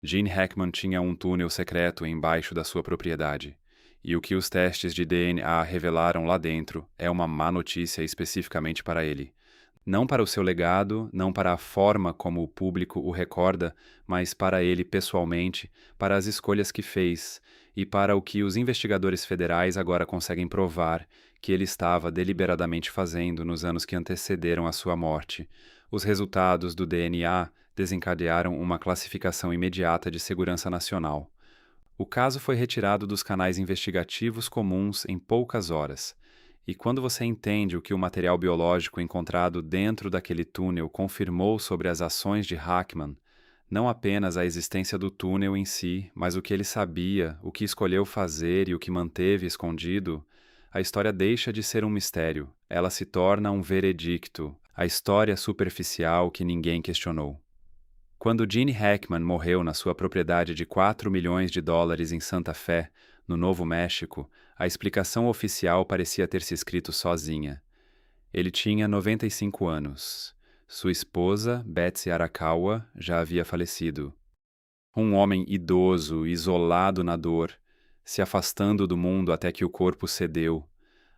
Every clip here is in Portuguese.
Gene Hackman tinha um túnel secreto embaixo da sua propriedade, e o que os testes de DNA revelaram lá dentro é uma má notícia especificamente para ele. Não para o seu legado, não para a forma como o público o recorda, mas para ele pessoalmente, para as escolhas que fez e para o que os investigadores federais agora conseguem provar que ele estava deliberadamente fazendo nos anos que antecederam a sua morte. Os resultados do DNA desencadearam uma classificação imediata de segurança nacional. O caso foi retirado dos canais investigativos comuns em poucas horas. E quando você entende o que o material biológico encontrado dentro daquele túnel confirmou sobre as ações de Hackman, não apenas a existência do túnel em si, mas o que ele sabia, o que escolheu fazer e o que manteve escondido, a história deixa de ser um mistério. Ela se torna um veredicto, a história superficial que ninguém questionou. Quando Gene Hackman morreu na sua propriedade de US$ 4 milhões em Santa Fé, no Novo México, a explicação oficial parecia ter se escrito sozinha. Ele tinha 95 anos. Sua esposa, Betsy Arakawa, já havia falecido. Um homem idoso, isolado na dor, se afastando do mundo até que o corpo cedeu.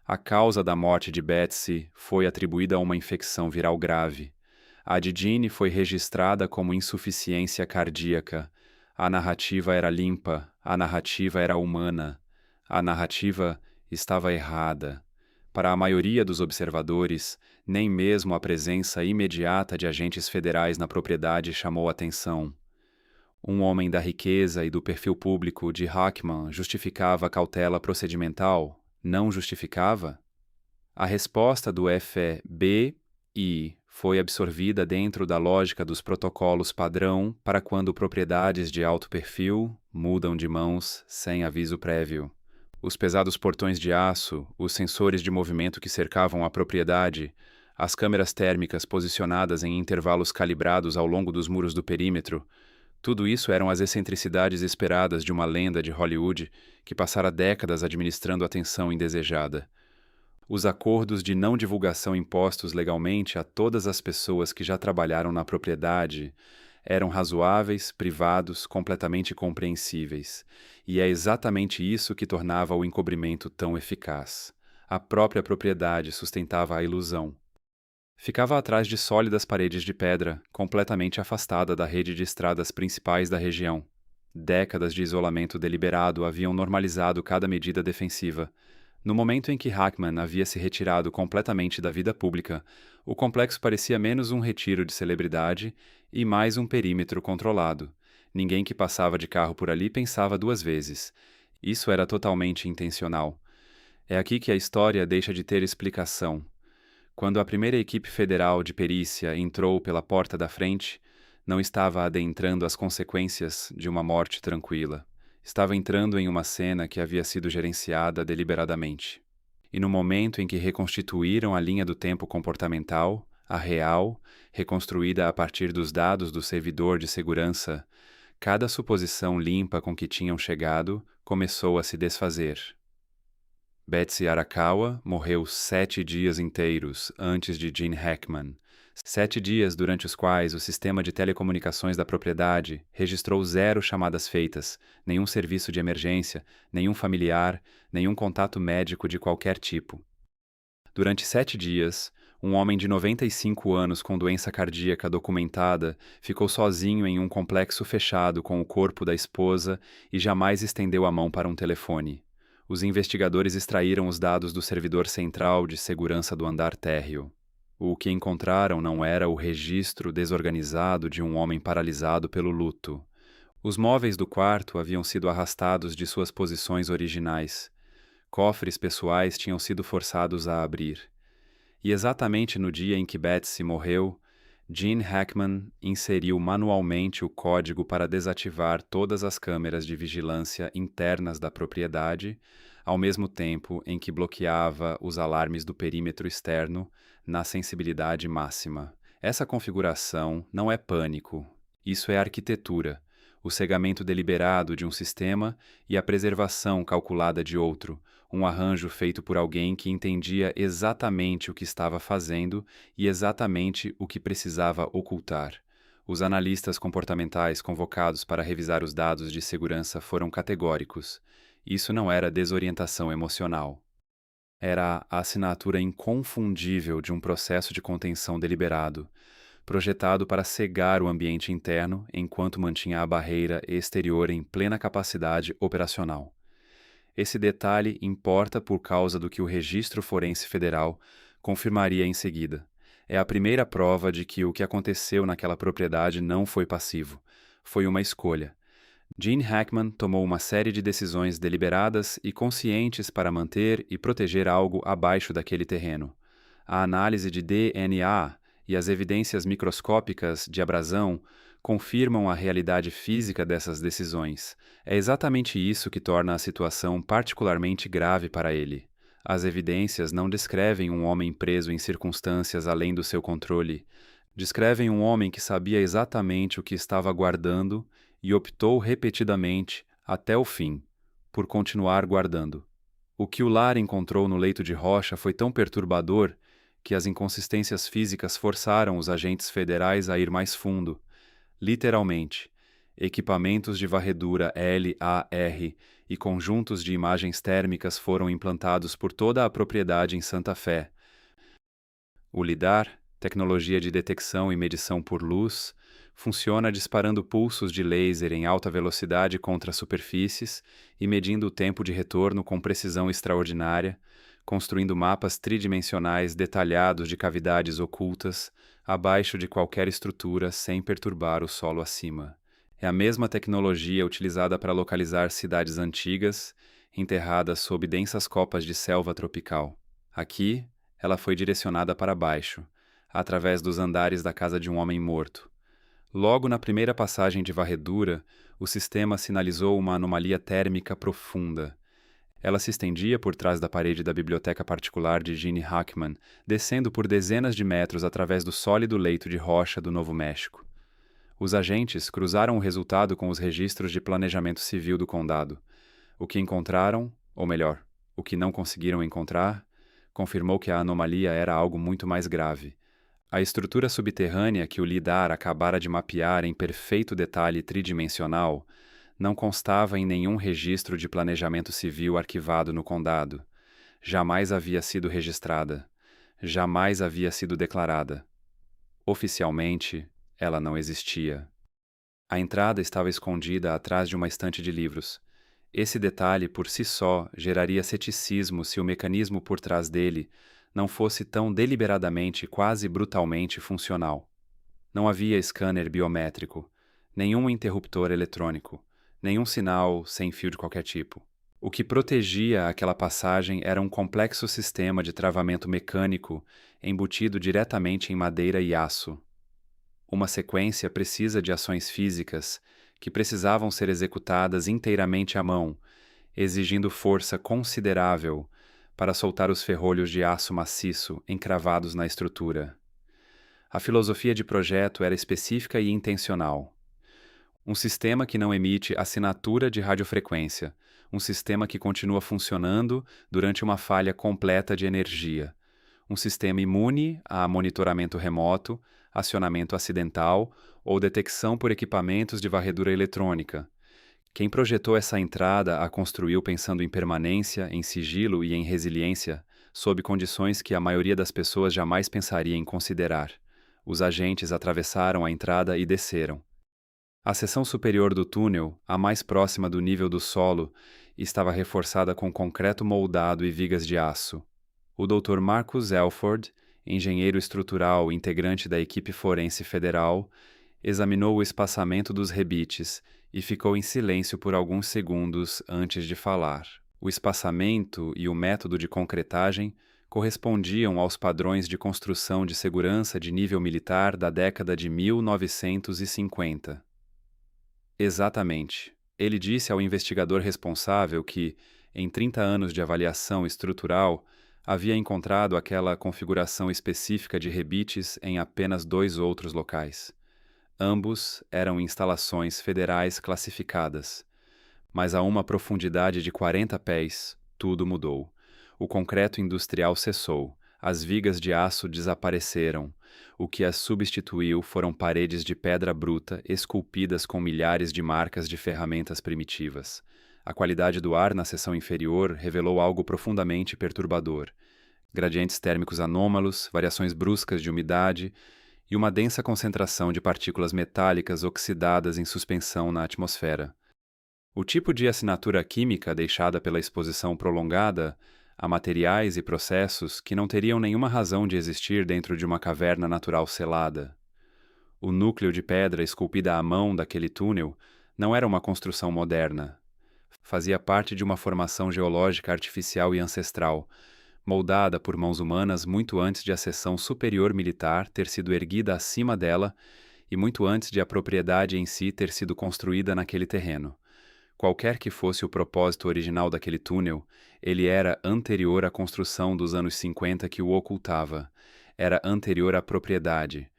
A causa da morte de Betsy foi atribuída a uma infecção viral grave. A de Jeanne foi registrada como insuficiência cardíaca. A narrativa era limpa, a narrativa era humana. A narrativa estava errada. Para a maioria dos observadores, nem mesmo a presença imediata de agentes federais na propriedade chamou atenção. Um homem da riqueza e do perfil público de Hackman justificava a cautela procedimental? Não justificava? A resposta do FBI foi absorvida dentro da lógica dos protocolos padrão para quando propriedades de alto perfil mudam de mãos sem aviso prévio. Os pesados portões de aço, os sensores de movimento que cercavam a propriedade, as câmeras térmicas posicionadas em intervalos calibrados ao longo dos muros do perímetro, tudo isso eram as excentricidades esperadas de uma lenda de Hollywood que passara décadas administrando atenção indesejada. Os acordos de não divulgação impostos legalmente a todas as pessoas que já trabalharam na propriedade eram razoáveis, privados, completamente compreensíveis. E é exatamente isso que tornava o encobrimento tão eficaz. A própria propriedade sustentava a ilusão. Ficava atrás de sólidas paredes de pedra, completamente afastada da rede de estradas principais da região. Décadas de isolamento deliberado haviam normalizado cada medida defensiva. No momento em que Hackman havia se retirado completamente da vida pública, o complexo parecia menos um retiro de celebridade e mais um perímetro controlado. Ninguém que passava de carro por ali pensava duas vezes. Isso era totalmente intencional. É aqui que a história deixa de ter explicação. Quando a primeira equipe federal de perícia entrou pela porta da frente, não estava adentrando as consequências de uma morte tranquila. Estava entrando em uma cena que havia sido gerenciada deliberadamente. E no momento em que reconstituíram a linha do tempo comportamental, a real, reconstruída a partir dos dados do servidor de segurança, cada suposição limpa com que tinham chegado começou a se desfazer. Betsy Arakawa morreu 7 dias inteiros antes de Gene Hackman. 7 dias durante os quais o sistema de telecomunicações da propriedade registrou 0 chamadas feitas, nenhum serviço de emergência, nenhum familiar, nenhum contato médico de qualquer tipo. Durante 7 dias, um homem de 95 anos com doença cardíaca documentada ficou sozinho em um complexo fechado com o corpo da esposa e jamais estendeu a mão para um telefone. Os investigadores extraíram os dados do servidor central de segurança do andar térreo. O que encontraram não era o registro desorganizado de um homem paralisado pelo luto. Os móveis do quarto haviam sido arrastados de suas posições originais. Cofres pessoais tinham sido forçados a abrir. E exatamente no dia em que Betsy morreu, Gene Hackman inseriu manualmente o código para desativar todas as câmeras de vigilância internas da propriedade, ao mesmo tempo em que bloqueava os alarmes do perímetro externo na sensibilidade máxima. Essa configuração não é pânico, isso é arquitetura, o cegamento deliberado de um sistema e a preservação calculada de outro, um arranjo feito por alguém que entendia exatamente o que estava fazendo e exatamente o que precisava ocultar. Os analistas comportamentais convocados para revisar os dados de segurança foram categóricos. Isso não era desorientação emocional. Era a assinatura inconfundível de um processo de contenção deliberado, projetado para cegar o ambiente interno enquanto mantinha a barreira exterior em plena capacidade operacional. Esse detalhe importa por causa do que o Registro Forense Federal confirmaria em seguida. É a primeira prova de que o que aconteceu naquela propriedade não foi passivo. Foi uma escolha. Gene Hackman tomou uma série de decisões deliberadas e conscientes para manter e proteger algo abaixo daquele terreno. A análise de DNA e as evidências microscópicas de abrasão confirmam a realidade física dessas decisões. É exatamente isso que torna a situação particularmente grave para ele. As evidências não descrevem um homem preso em circunstâncias além do seu controle. Descrevem um homem que sabia exatamente o que estava guardando e optou repetidamente, até o fim, por continuar guardando. O que o lar encontrou no leito de rocha foi tão perturbador que as inconsistências físicas forçaram os agentes federais a ir mais fundo. Literalmente, equipamentos de varredura LAR e conjuntos de imagens térmicas foram implantados por toda a propriedade em Santa Fé. O LIDAR, tecnologia de detecção e medição por luz, funciona disparando pulsos de laser em alta velocidade contra superfícies e medindo o tempo de retorno com precisão extraordinária, construindo mapas tridimensionais detalhados de cavidades ocultas abaixo de qualquer estrutura sem perturbar o solo acima. É a mesma tecnologia utilizada para localizar cidades antigas, enterradas sob densas copas de selva tropical. Aqui, ela foi direcionada para baixo, através dos andares da casa de um homem morto. Logo na primeira passagem de varredura, o sistema sinalizou uma anomalia térmica profunda. Ela se estendia por trás da parede da biblioteca particular de Gene Hackman, descendo por dezenas de metros através do sólido leito de rocha do Novo México. Os agentes cruzaram o resultado com os registros de planejamento civil do condado. O que encontraram, ou melhor, o que não conseguiram encontrar, confirmou que a anomalia era algo muito mais grave. A estrutura subterrânea que o LIDAR acabara de mapear em perfeito detalhe tridimensional não constava em nenhum registro de planejamento civil arquivado no condado. Jamais havia sido registrada. Jamais havia sido declarada. Oficialmente, ela não existia. A entrada estava escondida atrás de uma estante de livros. Esse detalhe por si só geraria ceticismo se o mecanismo por trás dele não fosse tão deliberadamente, quase brutalmente funcional. Não havia scanner biométrico, nenhum interruptor eletrônico, nenhum sinal sem fio de qualquer tipo. O que protegia aquela passagem era um complexo sistema de travamento mecânico embutido diretamente em madeira e aço. Uma sequência precisa de ações físicas que precisavam ser executadas inteiramente à mão, exigindo força considerável para soltar os ferrolhos de aço maciço encravados na estrutura. A filosofia de projeto era específica e intencional. Um sistema que não emite assinatura de radiofrequência, um sistema que continua funcionando durante uma falha completa de energia, um sistema imune a monitoramento remoto, acionamento acidental ou detecção por equipamentos de varredura eletrônica. Quem projetou essa entrada a construiu pensando em permanência, em sigilo e em resiliência, sob condições que a maioria das pessoas jamais pensaria em considerar. Os agentes atravessaram a entrada e desceram. A seção superior do túnel, a mais próxima do nível do solo, estava reforçada com concreto moldado e vigas de aço. O Dr. Marcus Elford, engenheiro estrutural integrante da equipe forense federal, examinou o espaçamento dos rebites e ficou em silêncio por alguns segundos antes de falar. O espaçamento e o método de concretagem correspondiam aos padrões de construção de segurança de nível militar da década de 1950. Exatamente. Ele disse ao investigador responsável que, em 30 anos de avaliação estrutural, havia encontrado aquela configuração específica de rebites em apenas 2 outros locais. Ambos eram instalações federais classificadas. Mas a uma profundidade de 40 pés, tudo mudou. O concreto industrial cessou. As vigas de aço desapareceram. O que as substituiu foram paredes de pedra bruta esculpidas com milhares de marcas de ferramentas primitivas. A qualidade do ar na seção inferior revelou algo profundamente perturbador. Gradientes térmicos anômalos, variações bruscas de umidade e uma densa concentração de partículas metálicas oxidadas em suspensão na atmosfera. O tipo de assinatura química deixada pela exposição prolongada a materiais e processos que não teriam nenhuma razão de existir dentro de uma caverna natural selada. O núcleo de pedra esculpida à mão daquele túnel não era uma construção moderna. Fazia parte de uma formação geológica artificial e ancestral, moldada por mãos humanas muito antes de a seção superior militar ter sido erguida acima dela e muito antes de a propriedade em si ter sido construída naquele terreno. Qualquer que fosse o propósito original daquele túnel, ele era anterior à construção dos anos 50 que o ocultava. Era anterior à propriedade.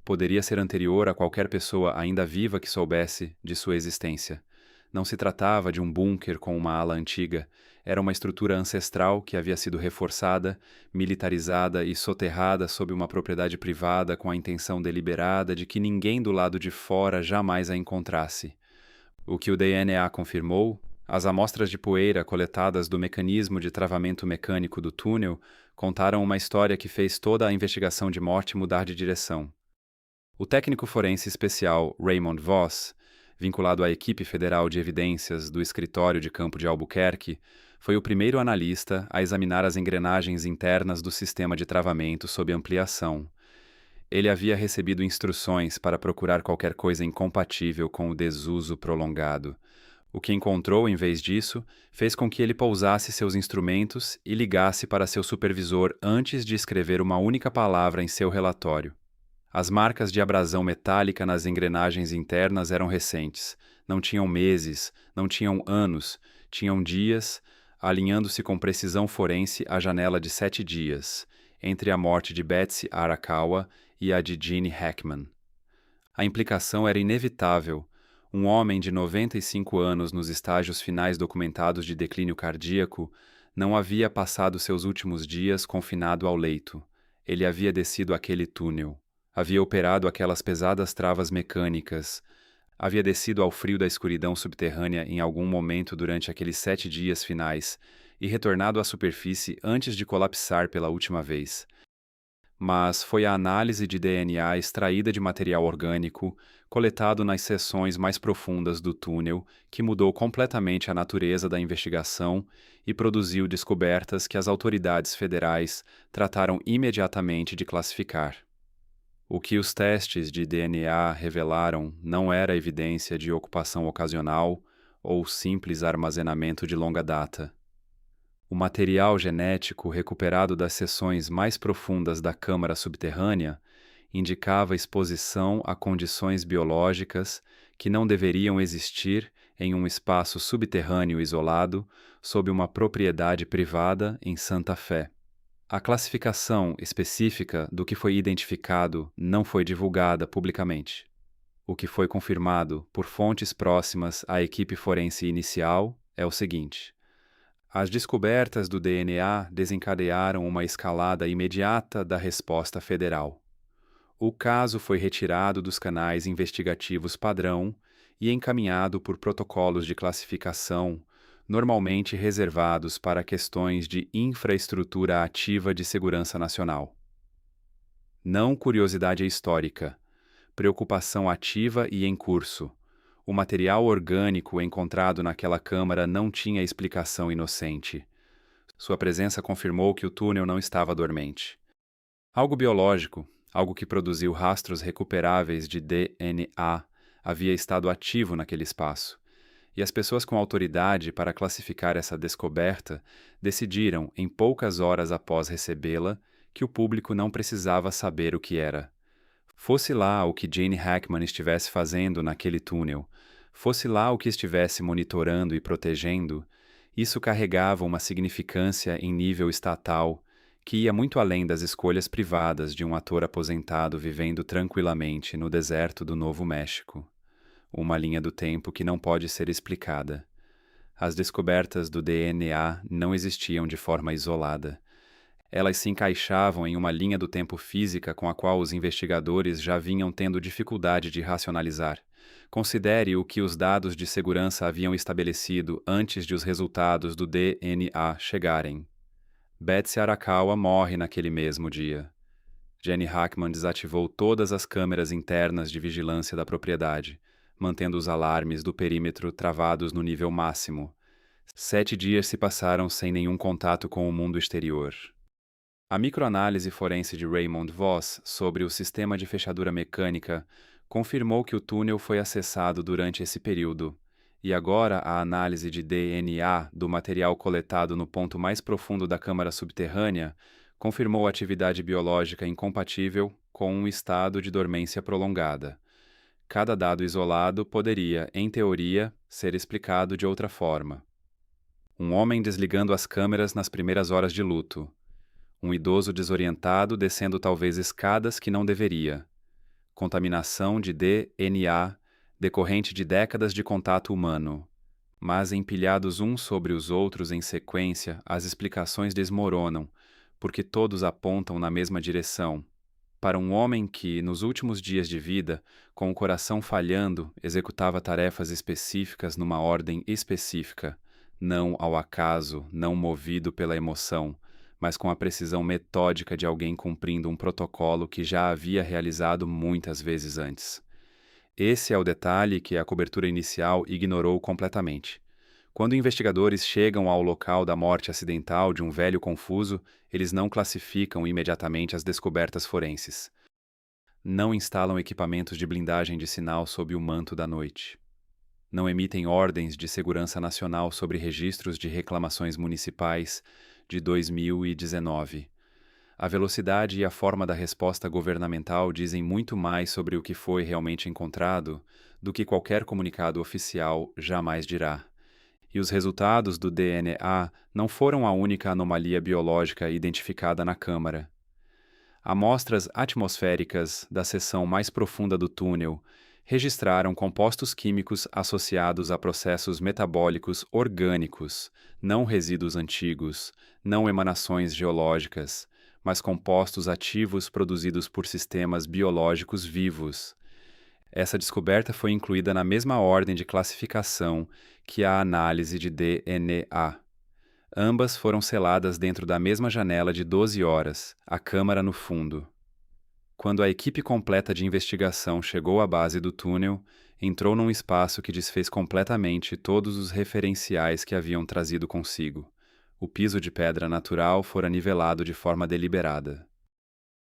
Poderia ser anterior a qualquer pessoa ainda viva que soubesse de sua existência. Não se tratava de um bunker com uma ala antiga. Era uma estrutura ancestral que havia sido reforçada, militarizada e soterrada sob uma propriedade privada com a intenção deliberada de que ninguém do lado de fora jamais a encontrasse. O que o DNA confirmou, as amostras de poeira coletadas do mecanismo de travamento mecânico do túnel contaram uma história que fez toda a investigação de morte mudar de direção. O técnico forense especial Raymond Voss, vinculado à equipe federal de evidências do escritório de campo de Albuquerque, foi o primeiro analista a examinar as engrenagens internas do sistema de travamento sob ampliação. Ele havia recebido instruções para procurar qualquer coisa incompatível com o desuso prolongado. O que encontrou, em vez disso, fez com que ele pousasse seus instrumentos e ligasse para seu supervisor antes de escrever uma única palavra em seu relatório. As marcas de abrasão metálica nas engrenagens internas eram recentes. Não tinham meses, não tinham anos, tinham dias, alinhando-se com precisão forense à janela de 7 dias, entre a morte de Betsy Arakawa e a de Gene Hackman. A implicação era inevitável. Um homem de 95 anos nos estágios finais documentados de declínio cardíaco não havia passado seus últimos dias confinado ao leito. Ele havia descido aquele túnel. Havia operado aquelas pesadas travas mecânicas. Havia descido ao frio da escuridão subterrânea em algum momento durante aqueles 7 dias finais e retornado à superfície antes de colapsar pela última vez. Mas foi a análise de DNA extraída de material orgânico, coletado nas seções mais profundas do túnel, que mudou completamente a natureza da investigação e produziu descobertas que as autoridades federais trataram imediatamente de classificar. O que os testes de DNA revelaram não era evidência de ocupação ocasional ou simples armazenamento de longa data. O material genético recuperado das seções mais profundas da câmara subterrânea indicava exposição a condições biológicas que não deveriam existir em um espaço subterrâneo isolado sob uma propriedade privada em Santa Fé. A classificação específica do que foi identificado não foi divulgada publicamente. O que foi confirmado por fontes próximas à equipe forense inicial é o seguinte: as descobertas do DNA desencadearam uma escalada imediata da resposta federal. O caso foi retirado dos canais investigativos padrão e encaminhado por protocolos de classificação, normalmente reservados para questões de infraestrutura ativa de segurança nacional. Não curiosidade histórica, preocupação ativa e em curso. O material orgânico encontrado naquela câmara não tinha explicação inocente. Sua presença confirmou que o túnel não estava dormente. Algo biológico, algo que produziu rastros recuperáveis de DNA, havia estado ativo naquele espaço. E as pessoas com autoridade para classificar essa descoberta decidiram, em poucas horas após recebê-la, que o público não precisava saber o que era. Fosse lá o que Gene Hackman estivesse fazendo naquele túnel, fosse lá o que estivesse monitorando e protegendo, isso carregava uma significância em nível estatal que ia muito além das escolhas privadas de um ator aposentado vivendo tranquilamente no deserto do Novo México. Uma linha do tempo que não pode ser explicada. As descobertas do DNA não existiam de forma isolada. Elas se encaixavam em uma linha do tempo física com a qual os investigadores já vinham tendo dificuldade de racionalizar. Considere o que os dados de segurança haviam estabelecido antes de os resultados do DNA chegarem. Betsy Arakawa morre naquele mesmo dia. Jenny Hackman desativou todas as câmeras internas de vigilância da propriedade, mantendo os alarmes do perímetro travados no nível máximo. 7 dias se passaram sem nenhum contato com o mundo exterior. A microanálise forense de Raymond Voss sobre o sistema de fechadura mecânica confirmou que o túnel foi acessado durante esse período, e agora a análise de DNA do material coletado no ponto mais profundo da câmara subterrânea confirmou atividade biológica incompatível com um estado de dormência prolongada. Cada dado isolado poderia, em teoria, ser explicado de outra forma. Um homem desligando as câmeras nas primeiras horas de luto. Um idoso desorientado descendo talvez escadas que não deveria. Contaminação de DNA decorrente de décadas de contato humano. Mas empilhados uns sobre os outros em sequência, as explicações desmoronam, porque todos apontam na mesma direção. Para um homem que, nos últimos dias de vida, com o coração falhando, executava tarefas específicas numa ordem específica, não ao acaso, não movido pela emoção, mas com a precisão metódica de alguém cumprindo um protocolo que já havia realizado muitas vezes antes. Esse é o detalhe que a cobertura inicial ignorou completamente. Quando investigadores chegam ao local da morte acidental de um velho confuso, eles não classificam imediatamente as descobertas forenses. Não instalam equipamentos de blindagem de sinal sob o manto da noite. Não emitem ordens de segurança nacional sobre registros de reclamações municipais de 2019. A velocidade e a forma da resposta governamental dizem muito mais sobre o que foi realmente encontrado do que qualquer comunicado oficial jamais dirá. E os resultados do DNA não foram a única anomalia biológica identificada na câmara. Amostras atmosféricas da seção mais profunda do túnel registraram compostos químicos associados a processos metabólicos orgânicos, não resíduos antigos, não emanações geológicas, mas compostos ativos produzidos por sistemas biológicos vivos. Essa descoberta foi incluída na mesma ordem de classificação que a análise de DNA. Ambas foram seladas dentro da mesma janela de 12 horas, a câmara no fundo. Quando a equipe completa de investigação chegou à base do túnel, entrou num espaço que desfez completamente todos os referenciais que haviam trazido consigo. O piso de pedra natural fora nivelado de forma deliberada.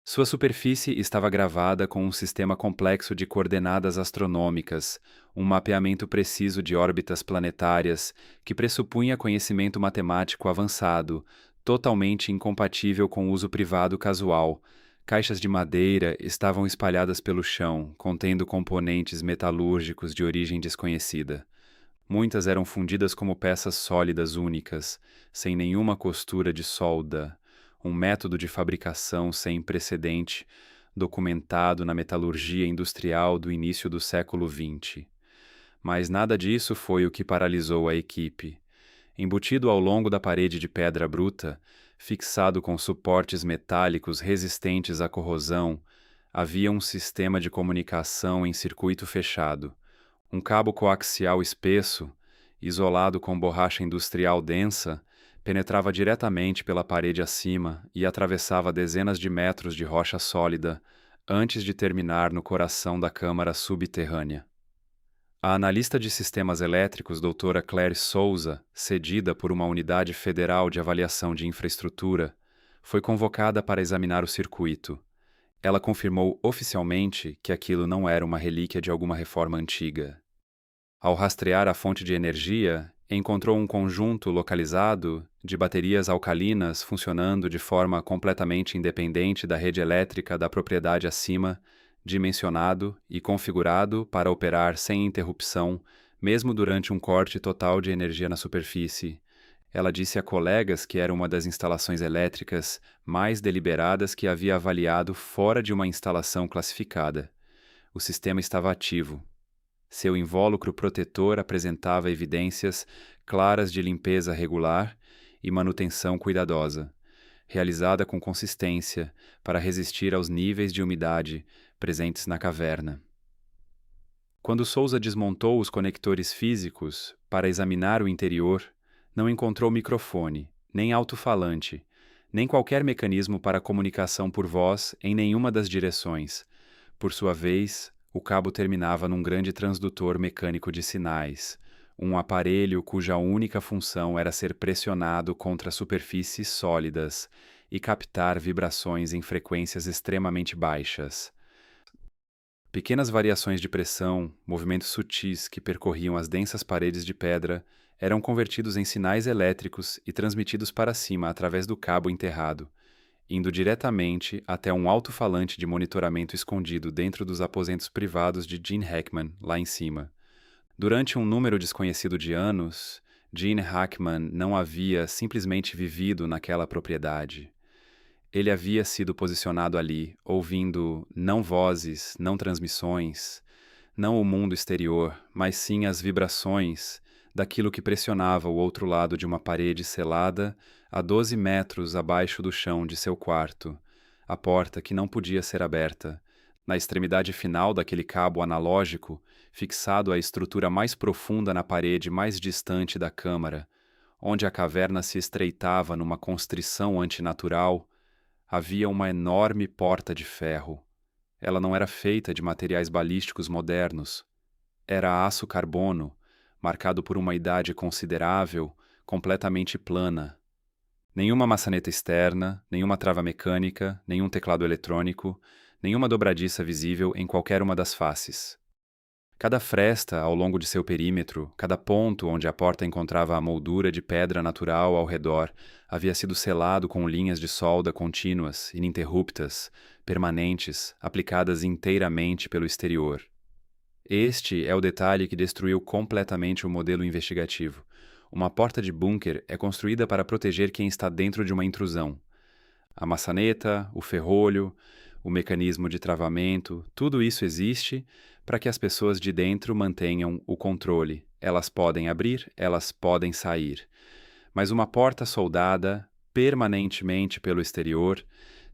Sua superfície estava gravada com um sistema complexo de coordenadas astronômicas, um mapeamento preciso de órbitas planetárias que pressupunha conhecimento matemático avançado, totalmente incompatível com o uso privado casual. Caixas de madeira estavam espalhadas pelo chão, contendo componentes metalúrgicos de origem desconhecida. Muitas eram fundidas como peças sólidas únicas, sem nenhuma costura de solda, um método de fabricação sem precedente, documentado na metalurgia industrial do início do século XX. Mas nada disso foi o que paralisou a equipe. Embutido ao longo da parede de pedra bruta, fixado com suportes metálicos resistentes à corrosão, havia um sistema de comunicação em circuito fechado. Um cabo coaxial espesso, isolado com borracha industrial densa, penetrava diretamente pela parede acima e atravessava dezenas de metros de rocha sólida antes de terminar no coração da câmara subterrânea. A analista de sistemas elétricos doutora Claire Souza, cedida por uma unidade federal de avaliação de infraestrutura, foi convocada para examinar o circuito. Ela confirmou oficialmente que aquilo não era uma relíquia de alguma reforma antiga. Ao rastrear a fonte de energia, encontrou um conjunto localizado de baterias alcalinas funcionando de forma completamente independente da rede elétrica da propriedade acima, dimensionado e configurado para operar sem interrupção, mesmo durante um corte total de energia na superfície. Ela disse a colegas que era uma das instalações elétricas mais deliberadas que havia avaliado fora de uma instalação classificada. O sistema estava ativo. Seu invólucro protetor apresentava evidências claras de limpeza regular e manutenção cuidadosa. realizada com consistência para resistir aos níveis de umidade presentes na caverna. Quando Souza desmontou os conectores físicos para examinar o interior, não encontrou microfone, nem alto-falante, nem qualquer mecanismo para comunicação por voz em nenhuma das direções. Por sua vez, o cabo terminava num grande transdutor mecânico de sinais, um aparelho cuja única função era ser pressionado contra superfícies sólidas e captar vibrações em frequências extremamente baixas. Pequenas variações de pressão, movimentos sutis que percorriam as densas paredes de pedra, eram convertidos em sinais elétricos e transmitidos para cima através do cabo enterrado, indo diretamente até um alto-falante de monitoramento escondido dentro dos aposentos privados de Gene Hackman, lá em cima. Durante um número desconhecido de anos, Gene Hackman não havia simplesmente vivido naquela propriedade. Ele havia sido posicionado ali, ouvindo não vozes, não transmissões, não o mundo exterior, mas sim as vibrações daquilo que pressionava o outro lado de uma parede selada a 12 metros abaixo do chão de seu quarto, a porta que não podia ser aberta, na extremidade final daquele cabo analógico, fixado à estrutura mais profunda na parede mais distante da câmara, onde a caverna se estreitava numa constrição antinatural. Havia uma enorme porta de ferro. Ela não era feita de materiais balísticos modernos. Era aço carbono, marcado por uma idade considerável, completamente plana. Nenhuma maçaneta externa, nenhuma trava mecânica, nenhum teclado eletrônico, nenhuma dobradiça visível em qualquer uma das faces. Cada fresta ao longo de seu perímetro, cada ponto onde a porta encontrava a moldura de pedra natural ao redor, havia sido selado com linhas de solda contínuas, ininterruptas, permanentes, aplicadas inteiramente pelo exterior. Este é o detalhe que destruiu completamente o modelo investigativo. Uma porta de bunker é construída para proteger quem está dentro de uma intrusão. A maçaneta, o ferrolho, o mecanismo de travamento, tudo isso existe para que as pessoas de dentro mantenham o controle. Elas podem abrir, elas podem sair. Mas uma porta soldada permanentemente pelo exterior,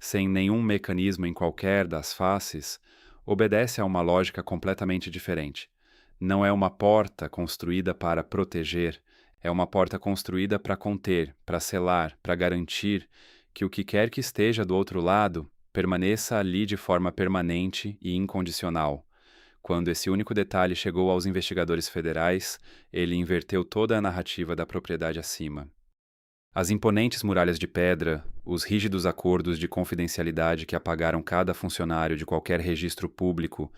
sem nenhum mecanismo em qualquer das faces, obedece a uma lógica completamente diferente. Não é uma porta construída para proteger, é uma porta construída para conter, para selar, para garantir que o que quer que esteja do outro lado permaneça ali de forma permanente e incondicional. Quando esse único detalhe chegou aos investigadores federais, ele inverteu toda a narrativa da propriedade acima. As imponentes muralhas de pedra, os rígidos acordos de confidencialidade que apagaram cada funcionário de qualquer registro público,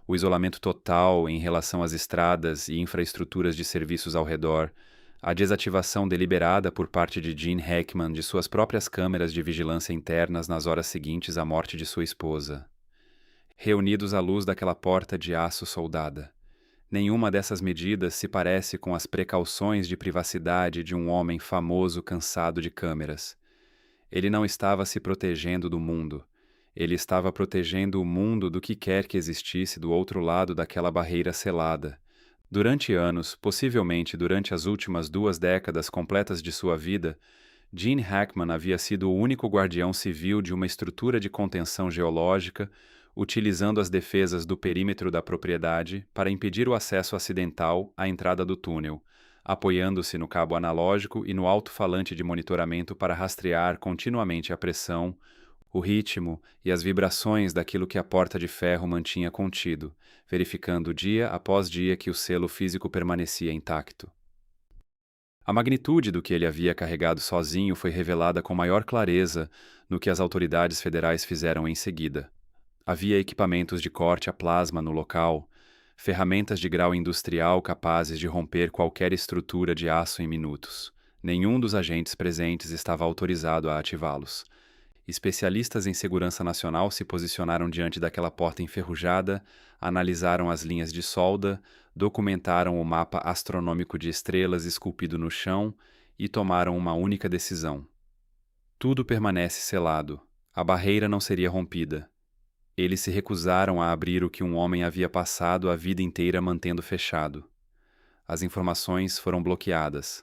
o isolamento total em relação às estradas e infraestruturas de serviços ao redor, a desativação deliberada por parte de Gene Hackman de suas próprias câmeras de vigilância internas nas horas seguintes à morte de sua esposa. Reunidos à luz daquela porta de aço soldada. Nenhuma dessas medidas se parece com as precauções de privacidade de um homem famoso cansado de câmeras. Ele não estava se protegendo do mundo. Ele estava protegendo o mundo do que quer que existisse do outro lado daquela barreira selada. Durante anos, possivelmente durante as últimas 2 décadas completas de sua vida, Gene Hackman havia sido o único guardião civil de uma estrutura de contenção geológica, utilizando as defesas do perímetro da propriedade para impedir o acesso acidental à entrada do túnel, apoiando-se no cabo analógico e no alto-falante de monitoramento para rastrear continuamente a pressão, o ritmo e as vibrações daquilo que a porta de ferro mantinha contido, verificando dia após dia que o selo físico permanecia intacto. A magnitude do que ele havia carregado sozinho foi revelada com maior clareza no que as autoridades federais fizeram em seguida. Havia equipamentos de corte a plasma no local, ferramentas de grau industrial capazes de romper qualquer estrutura de aço em minutos. Nenhum dos agentes presentes estava autorizado a ativá-los. Especialistas em segurança nacional se posicionaram diante daquela porta enferrujada, analisaram as linhas de solda, documentaram o mapa astronômico de estrelas esculpido no chão e tomaram uma única decisão. Tudo permanece selado. A barreira não seria rompida. Eles se recusaram a abrir o que um homem havia passado a vida inteira mantendo fechado. As informações foram bloqueadas.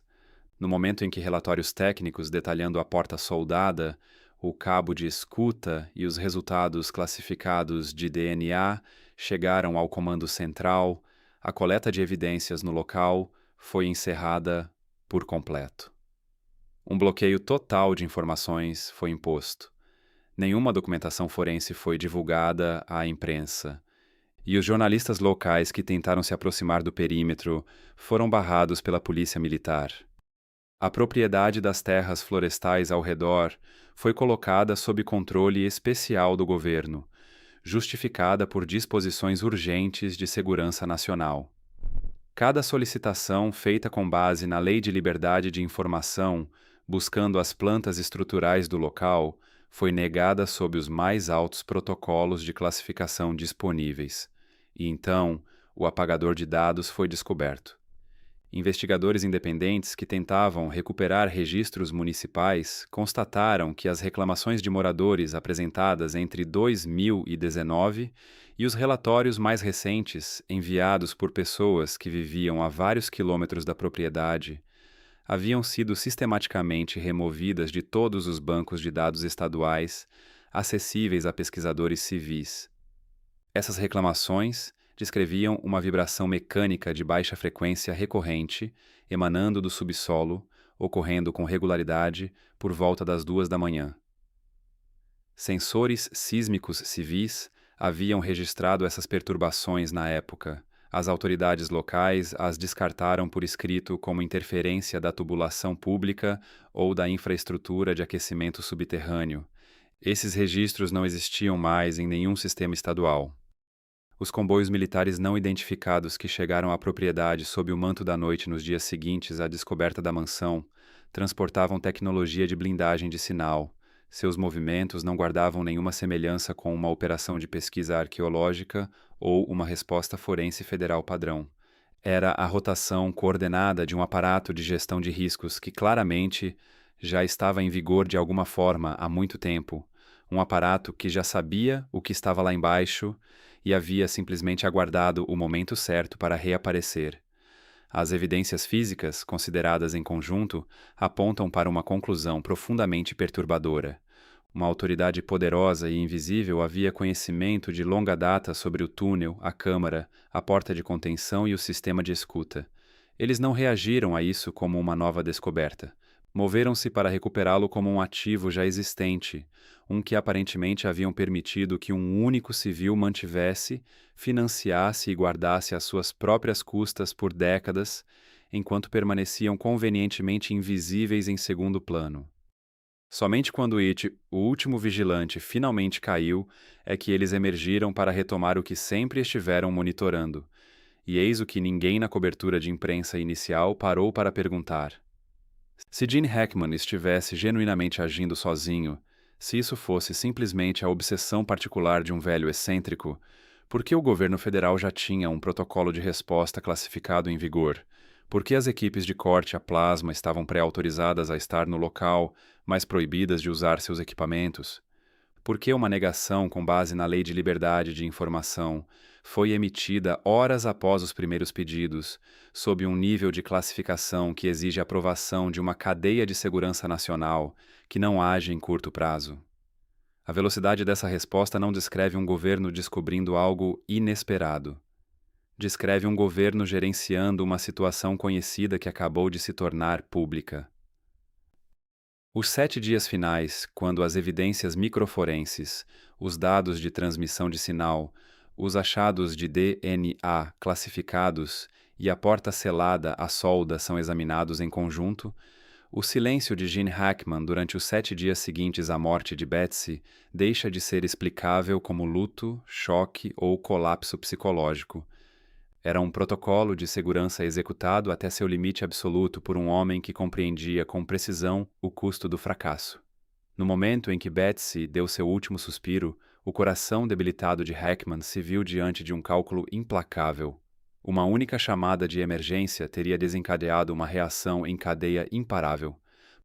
No momento em que relatórios técnicos detalhando a porta soldada, o cabo de escuta e os resultados classificados de DNA chegaram ao comando central, a coleta de evidências no local foi encerrada por completo. Um bloqueio total de informações foi imposto. Nenhuma documentação forense foi divulgada à imprensa, e os jornalistas locais que tentaram se aproximar do perímetro foram barrados pela polícia militar. A propriedade das terras florestais ao redor foi colocada sob controle especial do governo, justificada por disposições urgentes de segurança nacional. Cada solicitação feita com base na Lei de Liberdade de Informação, buscando as plantas estruturais do local, foi negada sob os mais altos protocolos de classificação disponíveis. E então, o apagador de dados foi descoberto. Investigadores independentes que tentavam recuperar registros municipais constataram que as reclamações de moradores apresentadas entre 2019 e os relatórios mais recentes, enviados por pessoas que viviam a vários quilômetros da propriedade, haviam sido sistematicamente removidas de todos os bancos de dados estaduais acessíveis a pesquisadores civis. Essas reclamações descreviam uma vibração mecânica de baixa frequência recorrente, emanando do subsolo, ocorrendo com regularidade por volta das 2 da manhã. Sensores sísmicos civis haviam registrado essas perturbações na época. As autoridades locais as descartaram por escrito como interferência da tubulação pública ou da infraestrutura de aquecimento subterrâneo. Esses registros não existiam mais em nenhum sistema estadual. Os comboios militares não identificados que chegaram à propriedade sob o manto da noite nos dias seguintes à descoberta da mansão transportavam tecnologia de blindagem de sinal. Seus movimentos não guardavam nenhuma semelhança com uma operação de pesquisa arqueológica ou uma resposta forense federal padrão. Era a rotação coordenada de um aparato de gestão de riscos que claramente já estava em vigor de alguma forma há muito tempo. Um aparato que já sabia o que estava lá embaixo e havia simplesmente aguardado o momento certo para reaparecer. As evidências físicas, consideradas em conjunto, apontam para uma conclusão profundamente perturbadora. Uma autoridade poderosa e invisível havia conhecimento de longa data sobre o túnel, a câmara, a porta de contenção e o sistema de escuta. Eles não reagiram a isso como uma nova descoberta. Moveram-se para recuperá-lo como um ativo já existente, um que aparentemente haviam permitido que um único civil mantivesse, financiasse e guardasse às suas próprias custas por décadas, enquanto permaneciam convenientemente invisíveis em segundo plano. Somente quando It, o último vigilante, finalmente caiu, é que eles emergiram para retomar o que sempre estiveram monitorando. E eis o que ninguém na cobertura de imprensa inicial parou para perguntar. Se Gene Hackman estivesse genuinamente agindo sozinho, se isso fosse simplesmente a obsessão particular de um velho excêntrico, por que o governo federal já tinha um protocolo de resposta classificado em vigor? Por que as equipes de corte a plasma estavam pré-autorizadas a estar no local, mas proibidas de usar seus equipamentos? Por que uma negação com base na Lei de Liberdade de Informação foi emitida horas após os primeiros pedidos, sob um nível de classificação que exige aprovação de uma cadeia de segurança nacional que não age em curto prazo? A velocidade dessa resposta não descreve um governo descobrindo algo inesperado. Descreve um governo gerenciando uma situação conhecida que acabou de se tornar pública. Os 7 dias finais, quando as evidências microforenses, os dados de transmissão de sinal, os achados de DNA classificados e a porta selada à solda são examinados em conjunto, o silêncio de Gene Hackman durante os 7 dias seguintes à morte de Betsy deixa de ser explicável como luto, choque ou colapso psicológico. Era um protocolo de segurança executado até seu limite absoluto por um homem que compreendia com precisão o custo do fracasso. No momento em que Betsy deu seu último suspiro, o coração debilitado de Hackman se viu diante de um cálculo implacável. Uma única chamada de emergência teria desencadeado uma reação em cadeia imparável.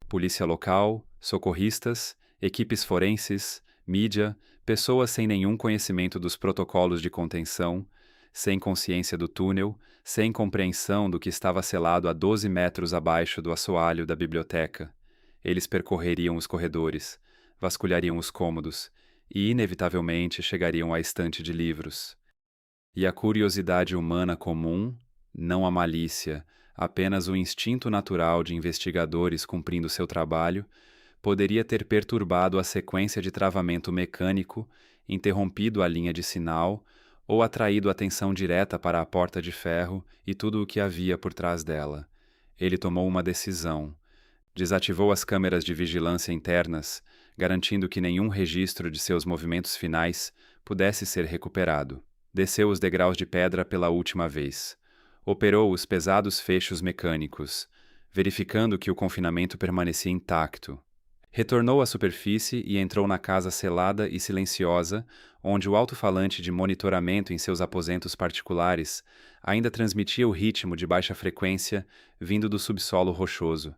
Polícia local, socorristas, equipes forenses, mídia, pessoas sem nenhum conhecimento dos protocolos de contenção, sem consciência do túnel, sem compreensão do que estava selado a 12 metros abaixo do assoalho da biblioteca. Eles percorreriam os corredores, vasculhariam os cômodos e, inevitavelmente, chegariam à estante de livros. E a curiosidade humana comum, não a malícia, apenas o instinto natural de investigadores cumprindo seu trabalho, poderia ter perturbado a sequência de travamento mecânico, interrompido a linha de sinal ou atraído atenção direta para a porta de ferro e tudo o que havia por trás dela. Ele tomou uma decisão. Desativou as câmeras de vigilância internas, garantindo que nenhum registro de seus movimentos finais pudesse ser recuperado. Desceu os degraus de pedra pela última vez. Operou os pesados fechos mecânicos, verificando que o confinamento permanecia intacto. Retornou à superfície e entrou na casa selada e silenciosa, onde o alto-falante de monitoramento em seus aposentos particulares ainda transmitia o ritmo de baixa frequência vindo do subsolo rochoso.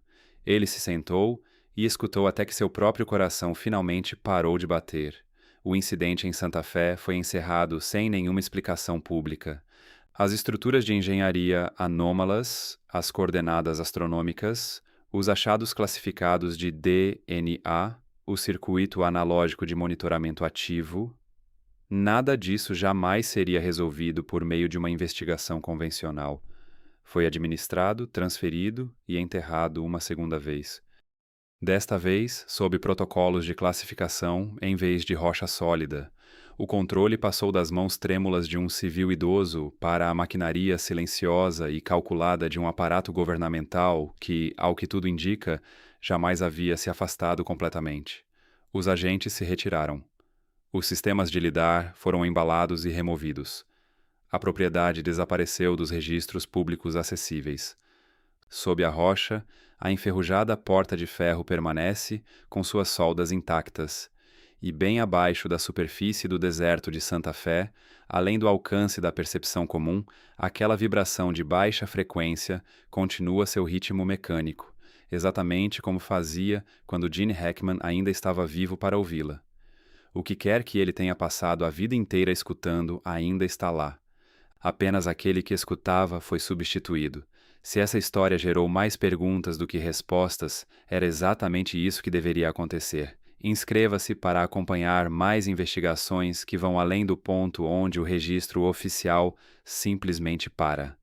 Ele se sentou e escutou até que seu próprio coração finalmente parou de bater. O incidente em Santa Fé foi encerrado sem nenhuma explicação pública. As estruturas de engenharia anômalas, as coordenadas astronômicas, os achados classificados de DNA, o circuito analógico de monitoramento ativo, nada disso jamais seria resolvido por meio de uma investigação convencional. Foi administrado, transferido e enterrado uma segunda vez. Desta vez, sob protocolos de classificação em vez de rocha sólida. O controle passou das mãos trêmulas de um civil idoso para a maquinaria silenciosa e calculada de um aparato governamental que, ao que tudo indica, jamais havia se afastado completamente. Os agentes se retiraram. Os sistemas de lidar foram embalados e removidos. A propriedade desapareceu dos registros públicos acessíveis. Sob a rocha, a enferrujada porta de ferro permanece, com suas soldas intactas, e bem abaixo da superfície do deserto de Santa Fé, além do alcance da percepção comum, aquela vibração de baixa frequência continua seu ritmo mecânico, exatamente como fazia quando Gene Hackman ainda estava vivo para ouvi-la. O que quer que ele tenha passado a vida inteira escutando ainda está lá. Apenas aquele que escutava foi substituído. Se essa história gerou mais perguntas do que respostas, era exatamente isso que deveria acontecer. Inscreva-se para acompanhar mais investigações que vão além do ponto onde o registro oficial simplesmente para.